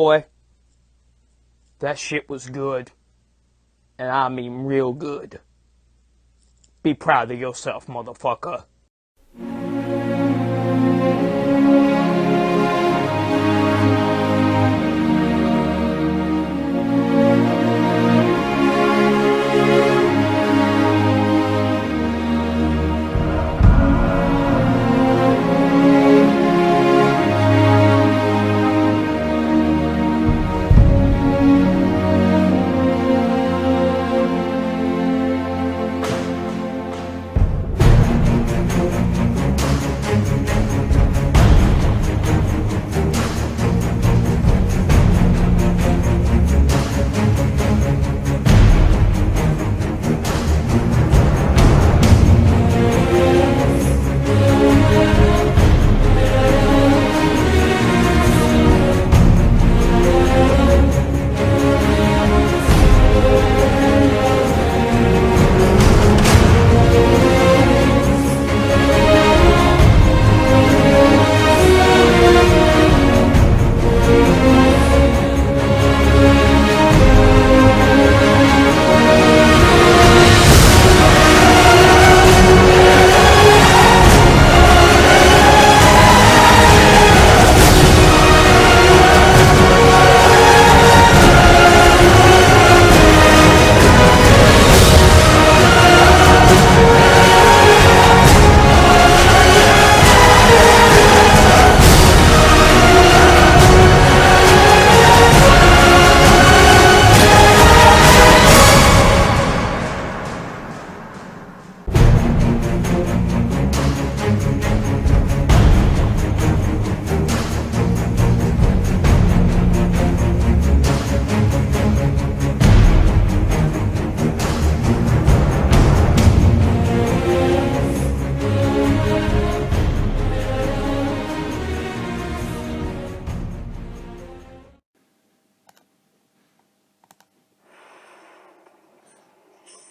boy, that shit was good. And I mean real good. Be proud of yourself, motherfucker.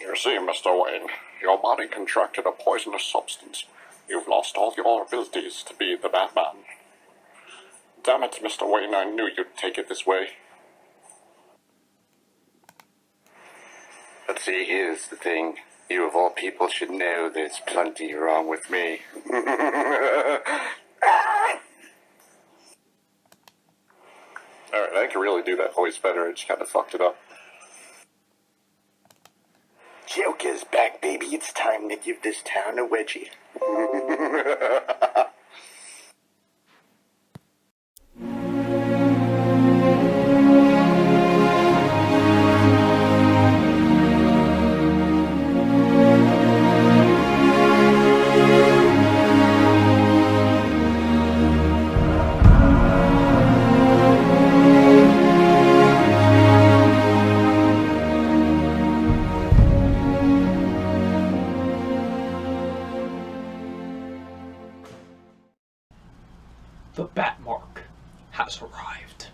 You see, Mr. Wayne, your body contracted a poisonous substance. You've lost all your abilities to be the Batman. Damn it, Mr. Wayne, I knew you'd take it this way. But see, here's the thing. You of all people should know there's plenty wrong with me. Alright, I can really do that voice better, I just kinda fucked it up. Joker's back, baby. It's time to give this town a wedgie. The Batmark has arrived.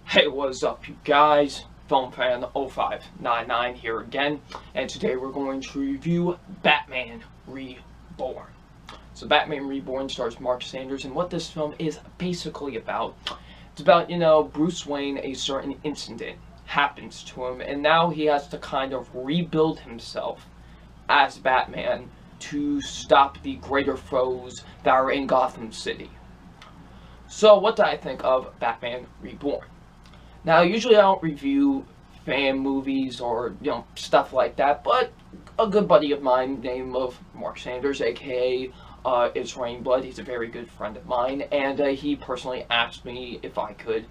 Hey, what's up, you guys? Film Fan 0599 here again, and today we're going to review Batman Reborn. So Batman Reborn stars Mark Sanders, and what this film is basically about, it's about, Bruce Wayne, a certain incident happens to him, and now he has to kind of rebuild himself as Batman to stop the greater foes that are in Gotham City. So what did I think of Batman Reborn? Now, usually I don't review fan movies or, stuff like that, but a good buddy of mine named Mark Sanders, aka It's Rainblood, he's a very good friend of mine, and he personally asked me if I could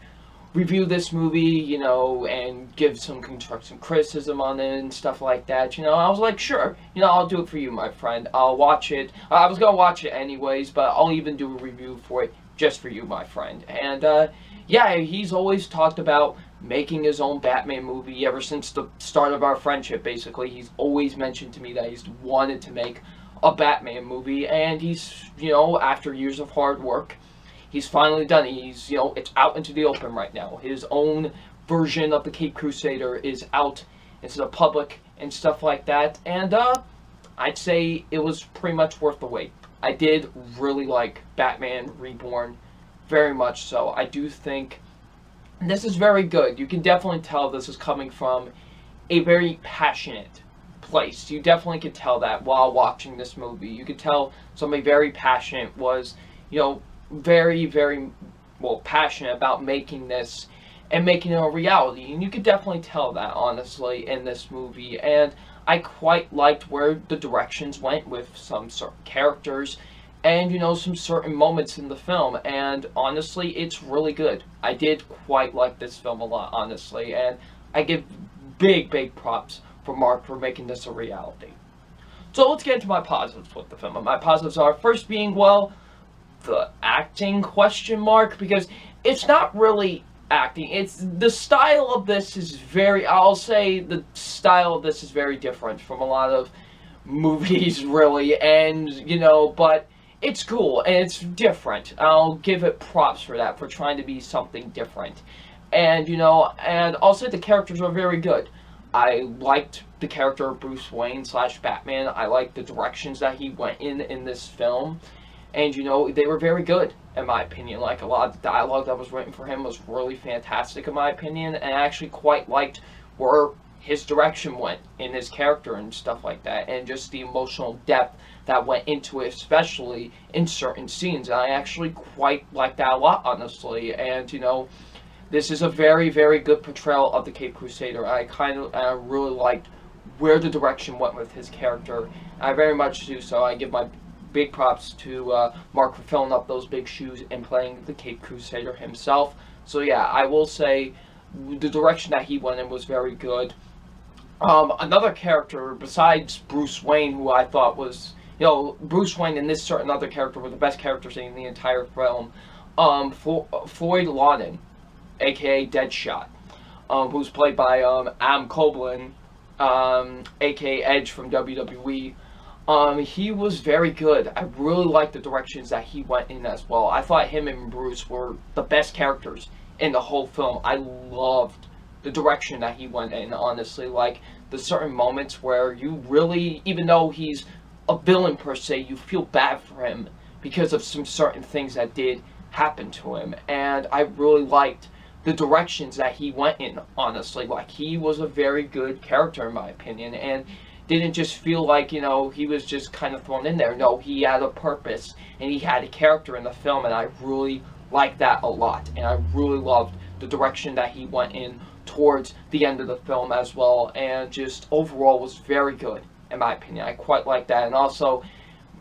review this movie, and give some constructive criticism on it and stuff like that. I was like, sure, I'll do it for you, my friend. I'll watch it. I was gonna watch it anyways, but I'll even do a review for it just for you, my friend. And yeah, he's always talked about making his own Batman movie ever since the start of our friendship, basically. He's always mentioned to me that he's wanted to make a Batman movie, and he's, after years of hard work, he's finally done it. He's, it's out into the open right now. His own version of the Caped Crusader is out into the public and stuff like that, and I'd say it was pretty much worth the wait. I did really like Batman Reborn, very much so. I do think this is very good. You can definitely tell this is coming from a very passionate place. You definitely could tell that while watching this movie. You could tell somebody very passionate was, you know, very, very, well, passionate about making this and making it a reality. And you could definitely tell that, honestly, in this movie. And I quite liked where the directions went with some certain characters and, you know, some certain moments in the film. And honestly, it's really good. I did quite like this film a lot, honestly. And I give big, big props for Mark for making this a reality. So let's get into my positives with the film. And my positives are, first being, well, the acting question mark, because it's not really acting. It's the style of this is very, I'll say the style of this is very different from a lot of movies, really, and, you know, but it's cool and it's different. I'll give it props for that, for trying to be something different. And, you know, and I'll say the characters are very good. I liked the character of Bruce Wayne / Batman. I liked the directions that he went in this film. And, you know, they were very good, in my opinion. Like, a lot of the dialogue that was written for him was really fantastic, in my opinion. And I actually quite liked where his direction went in his character and stuff like that. And just the emotional depth that went into it, especially in certain scenes. And I actually quite liked that a lot, honestly. And, you know, this is a very, very good portrayal of the Caped Crusader. I really liked where the direction went with his character. I very much do so. I give my big props to Mark for filling up those big shoes and playing the Caped Crusader himself. So yeah, I will say the direction that he went in was very good. Another character besides Bruce Wayne, who I thought was, you know, Bruce Wayne and this certain other character were the best characters in the entire film. Floyd Lawton, aka Deadshot, who's played by Adam Copeland, aka Edge from WWE. He was very good. I really liked the directions that he went in as well. I thought him and Bruce were the best characters in the whole film. I loved the direction that he went in, honestly. Like, the certain moments where you really, even though he's a villain per se, you feel bad for him because of some certain things that did happen to him. And I really liked the directions that he went in, honestly. Like, he was a very good character, in my opinion, and didn't just feel like, you know, he was just kind of thrown in there. No, he had a purpose, and he had a character in the film, and I really liked that a lot. And I really loved the direction that he went in towards the end of the film as well, and just overall was very good, in my opinion. I quite liked that, and also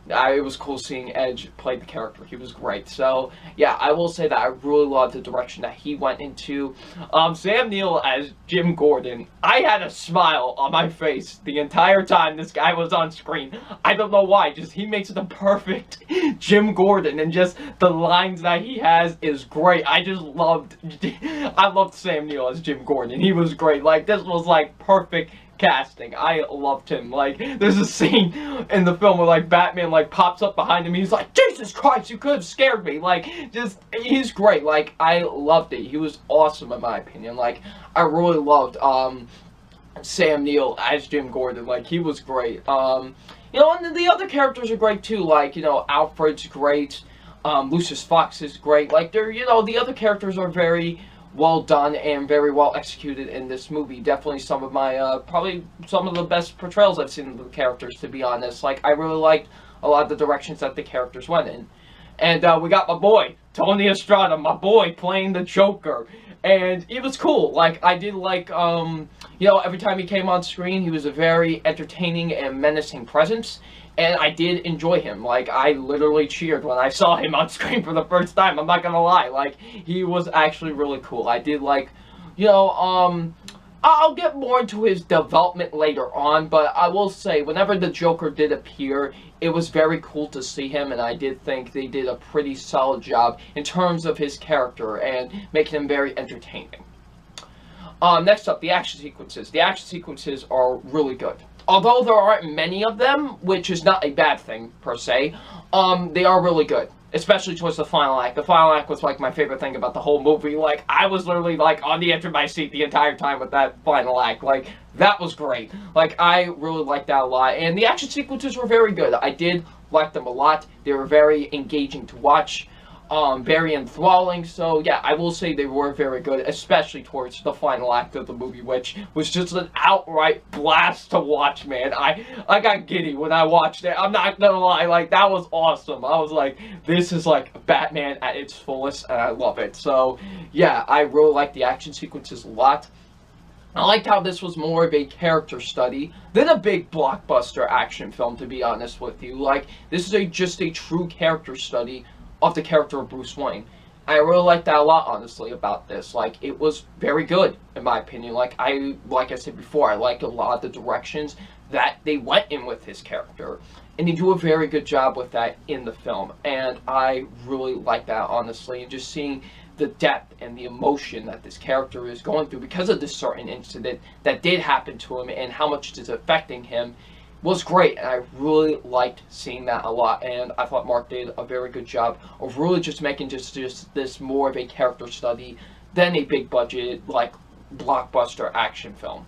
it was cool seeing Edge play the character. He was great. So, yeah, I will say that I really loved the direction that he went into. Sam Neill as Jim Gordon, I had a smile on my face the entire time this guy was on screen. I don't know why. Just, he makes the perfect Jim Gordon, and just the lines that he has is great. I loved Sam Neill as Jim Gordon. He was great. Like, this was, like, perfect casting. I loved him. Like, there's a scene in the film where, like, Batman, like, pops up behind him. He's like, Jesus Christ, you could have scared me. Like, just, he's great. Like, I loved it. He was awesome, in my opinion. Like, I really loved, Sam Neill as Jim Gordon. Like, he was great. You know, and the other characters are great, too. Like, you know, Alfred's great. Lucius Fox is great. Like, they're, you know, the other characters are very well done and very well executed in this movie. Definitely some of my, probably some of the best portrayals I've seen of the characters, to be honest. Like, I really liked a lot of the directions that the characters went in. And we got my boy, Tony Estrada, my boy, playing the Joker. And it was cool. Like, I did like, you know, every time he came on screen, he was a very entertaining and menacing presence. And I did enjoy him. Like, I literally cheered when I saw him on screen for the first time. I'm not gonna lie. Like, he was actually really cool. I did like, you know, I'll get more into his development later on, but I will say, whenever the Joker did appear, it was very cool to see him, and I did think they did a pretty solid job in terms of his character and making him very entertaining. Next up, the action sequences. The action sequences are really good. Although there aren't many of them, which is not a bad thing, per se, they are really good. especially towards the final act. The final act was like my favorite thing about the whole movie. Like, I was literally like on the edge of my seat the entire time with that final act. Like, that was great. Like, I really liked that a lot. And the action sequences were very good. I did like them a lot. They were very engaging to watch. Very enthralling. So yeah, I will say they were very good, especially towards the final act of the movie, which was just an outright blast to watch, man. I got giddy when I watched it. I'm not gonna lie, like, that was awesome. I was like, this is like Batman at its fullest, and I love it. So yeah, I really like the action sequences a lot. I liked how this was more of a character study than a big blockbuster action film, to be honest with you. Like, this is just a true character study of the character of Bruce Wayne. I really liked that a lot, honestly, about this. Like, it was very good, in my opinion. Like I said before, I like a lot of the directions that they went in with his character. And they do a very good job with that in the film. And I really like that, honestly. And just seeing the depth and the emotion that this character is going through because of this certain incident that did happen to him and how much it is affecting him was great, and I really liked seeing that a lot, and I thought Mark did a very good job of really just making just this more of a character study than a big budget, like, blockbuster action film.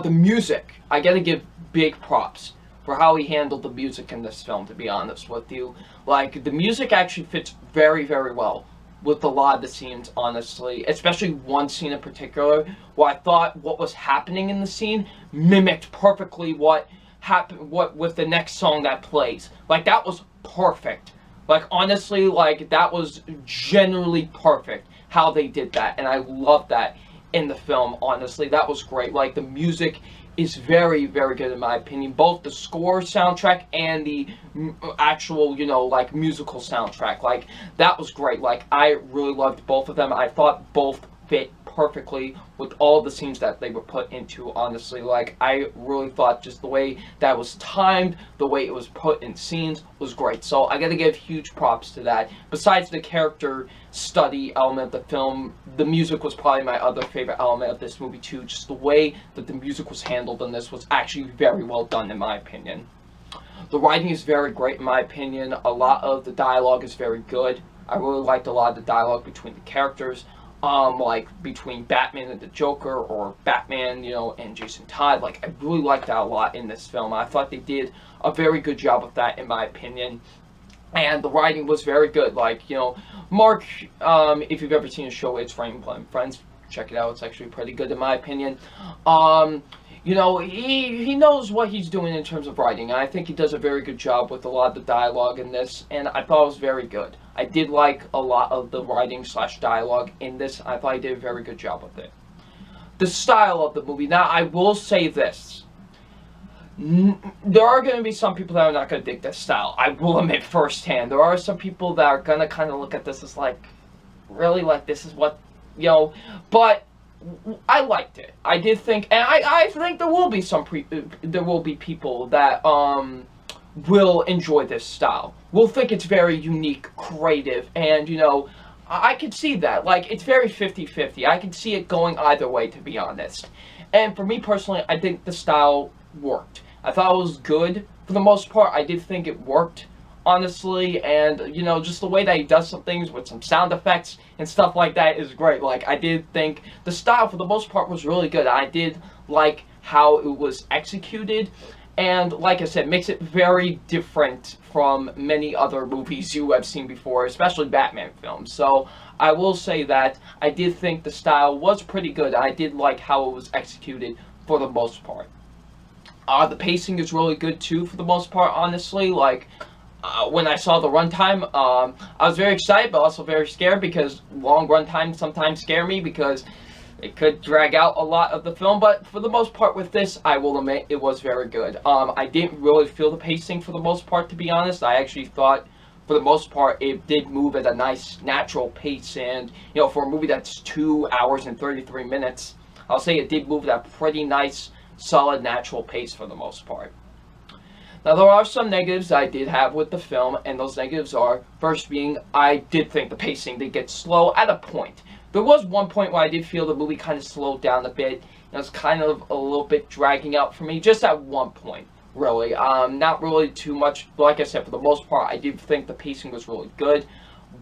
The music, I gotta give big props for how he handled the music in this film, to be honest with you. Like, the music actually fits very, very well with a lot of the scenes, honestly, especially one scene in particular where I thought what was happening in the scene mimicked perfectly what happened with the next song that plays. Like, that was perfect. Like, honestly, like, that was generally perfect how they did that, and I love that in the film. Honestly, that was great. Like, the music is very, very good in my opinion. Both the score soundtrack and the actual, you know, like, musical soundtrack. Like, that was great. Like, I really loved both of them. I thought both fit perfectly with all the scenes that they were put into, honestly. Like, I really thought just the way that was timed, the way it was put in scenes was great. So I gotta give huge props to that. Besides the character study element of the film, the music was probably my other favorite element of this movie too. Just the way that the music was handled in this was actually very well done, in my opinion. The writing is very great, in my opinion. A lot of the dialogue is very good. I really liked a lot of the dialogue between the characters. Like, between Batman and the Joker, or Batman, you know, and Jason Todd. Like, I really liked that a lot in this film. I thought they did a very good job of that, in my opinion. And the writing was very good. Like, you know, Mark, if you've ever seen his show, It's Rain Friends, check it out. It's actually pretty good, in my opinion. You know, he knows what he's doing in terms of writing, and I think he does a very good job with a lot of the dialogue in this, and I thought it was very good. I did like a lot of the writing / dialogue in this. I thought he did a very good job with it. The style of the movie. Now, I will say this. There are going to be some people that are not going to dig this style. I will admit firsthand. There are some people that are going to kind of look at this as like, really, like, this is what, you know, but I liked it. I did think, and I think there will be people that will enjoy this style. Will think it's very unique, creative, and, you know, I can see that. Like, it's very 50-50. I can see it going either way, to be honest. And for me personally, I think the style worked. I thought it was good for the most part. I did think it worked, honestly, and, you know, just the way that he does some things with some sound effects and stuff like that is great. Like, I did think the style for the most part was really good. I did like how it was executed, and like I said, makes it very different from many other movies you have seen before, especially Batman films. So I will say that I did think the style was pretty good. I did like how it was executed for the most part. The pacing is really good too, for the most part, honestly. Like, when I saw the runtime, I was very excited, but also very scared, because long runtimes sometimes scare me, because it could drag out a lot of the film. But for the most part with this, I will admit, it was very good. I didn't really feel the pacing for the most part, to be honest. I actually thought, for the most part, it did move at a nice, natural pace. And, you know, for a movie that's 2 hours and 33 minutes, I'll say it did move at a pretty nice, solid, natural pace for the most part. Now, there are some negatives I did have with the film, and those negatives are, first being, I did think the pacing did get slow at a point. There was one point where I did feel the movie kind of slowed down a bit. It was kind of a little bit dragging out for me, just at one point, really. Not really too much. Like I said, for the most part, I did think the pacing was really good,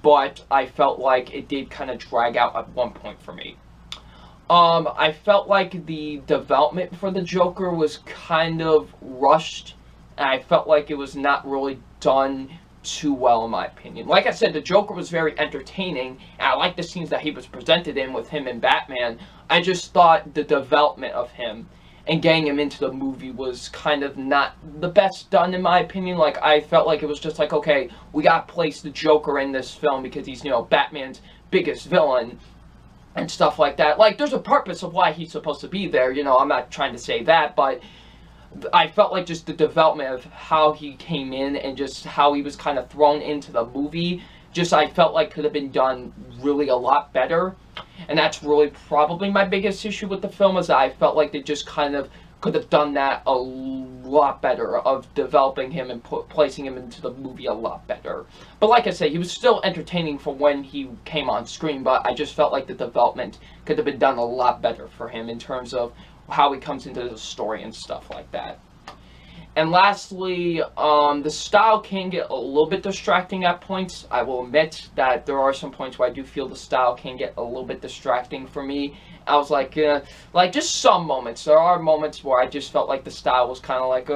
but I felt like it did kind of drag out at one point for me. I felt like the development for the Joker was kind of rushed, and I felt like it was not really done too well, in my opinion. Like I said, the Joker was very entertaining, and I liked the scenes that he was presented in with him and Batman. I just thought the development of him and getting him into the movie was kind of not the best done, in my opinion. Like, I felt like it was just like, okay, we gotta place the Joker in this film because he's, you know, Batman's biggest villain and stuff like that. Like, there's a purpose of why he's supposed to be there, you know, I'm not trying to say that, but I felt like just the development of how he came in and just how he was kind of thrown into the movie, just I felt like could have been done really a lot better. And that's really probably my biggest issue with the film, is that I felt like they just kind of could have done that a lot better, of developing him and placing him into the movie a lot better. But like I said, he was still entertaining for when he came on screen, but I just felt like the development could have been done a lot better for him in terms of how he comes into the story and stuff like that. And lastly, the style can get a little bit distracting at points. I will admit that there are some points where I do feel the style can get a little bit distracting for me. I was like just some moments. There are moments where I just felt like the style was kind of like,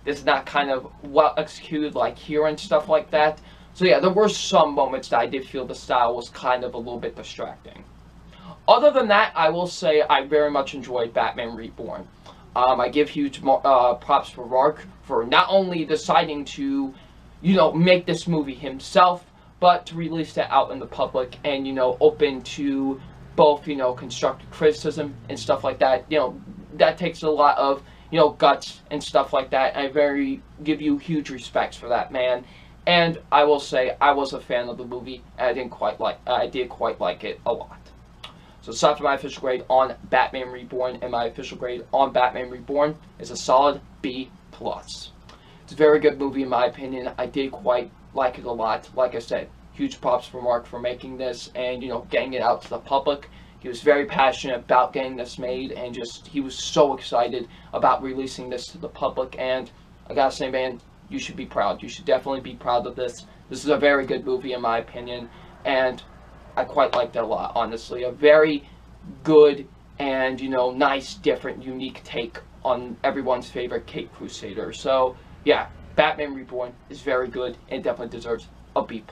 this is not kind of well executed like here and stuff like that. So yeah, there were some moments that I did feel the style was kind of a little bit distracting. Other than that, I will say I very much enjoyed Batman Reborn. I give huge props for Mark for not only deciding to, you know, make this movie himself, but to release it out in the public and, you know, open to both, you know, constructive criticism and stuff like that. You know, that takes a lot of, you know, guts and stuff like that. I give you huge respects for that, man. And I will say I was a fan of the movie, and I did quite like it a lot. So aside from my official grade on Batman Reborn, and my official grade on Batman Reborn is a solid B+. It's a very good movie in my opinion. I did quite like it a lot. Like I said, huge props for Mark for making this and, you know, getting it out to the public. He was very passionate about getting this made, and just, he was so excited about releasing this to the public. And I gotta say, man, you should be proud. You should definitely be proud of this. This is a very good movie in my opinion, and I quite liked it a lot, honestly. A very good and, you know, nice, different, unique take on everyone's favorite Caped Crusader. So, yeah, Batman Reborn is very good and definitely deserves a B+.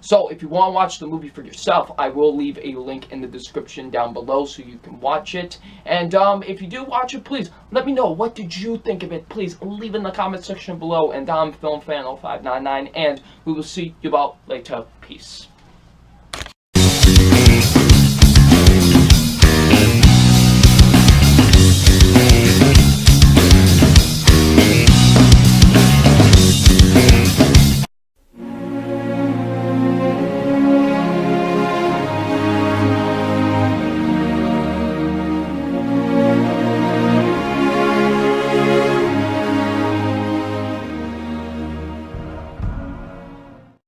So, if you want to watch the movie for yourself, I will leave a link in the description down below so you can watch it. And if you do watch it, please let me know, what did you think of it? Please leave in the comment section below. And I'm FilmFan0599, and we will see you about later. Peace.